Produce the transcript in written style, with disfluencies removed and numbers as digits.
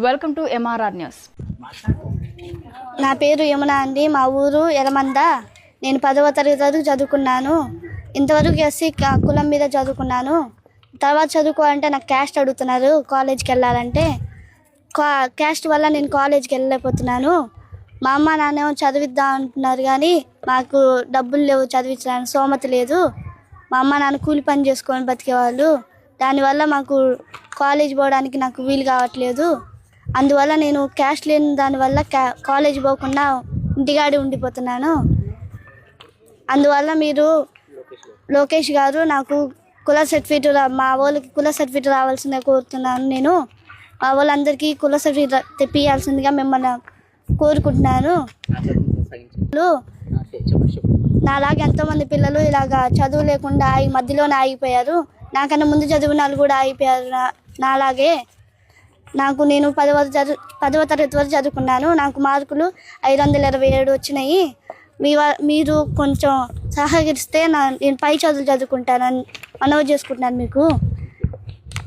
Welcome to MRR news. నా పేరు యమున అండి. మా ఊరు ఎలమంద. నేను 10వ తరగతి వరకు చదువుకున్నాను. ఇంతవరకు ఎస్సీ కులం మీద చదువుకున్నాను. తర్వాత చదువుకోవాలంటే నాకు క్యాస్ట్ అడుగుతున్నారు. కాలేజ్కి వెళ్ళాలంటే క్యాస్ట్ వల్ల నేను కాలేజ్కి వెళ్ళలేకపోతున్నాను. మా అమ్మ నాన్నేమో చదివిద్దాం అంటున్నారు, కానీ మాకు డబ్బులు లేవు, చదివించడానికి స్తోమత లేదు. మా అమ్మ నాన్న కూలి పని చేసుకొని బతికేవాళ్ళు. దానివల్ల మాకు కాలేజ్ పోవడానికి నాకు వీలు కావట్లేదు. అందువల్ల నేను క్యాష్ లేని దానివల్ల కాలేజ్ పోకుండా ఇంటికాడి ఉండిపోతున్నాను. అందువల్ల మీరు లోకేష్ గారు నాకు కుల సర్టిఫికేట్, మా వాళ్ళకి కుల సర్టిఫికేట్ రావాల్సిందే కోరుతున్నాను. నేను మా వాళ్ళందరికీ కుల సర్టిఫికేట్ తెప్పియాల్సిందిగా మిమ్మల్ని కోరుకుంటున్నాను. నాలాగే ఎంతోమంది పిల్లలు ఇలాగా చదువు లేకుండా మధ్యలోనే ఆగిపోయారు. నాకన్నా ముందు చదివిన వాళ్ళు కూడా ఆగిపోయారు నాలాగే. నేను 10వ తరగతి వరకు చదువుకున్నాను. నాకు మార్కులు 527 వచ్చినాయి. మీరు కొంచెం సహకరిస్తే నేను పై చదువులు చదువుకుంటానని మనవి చేసుకుంటున్నాను మీకు.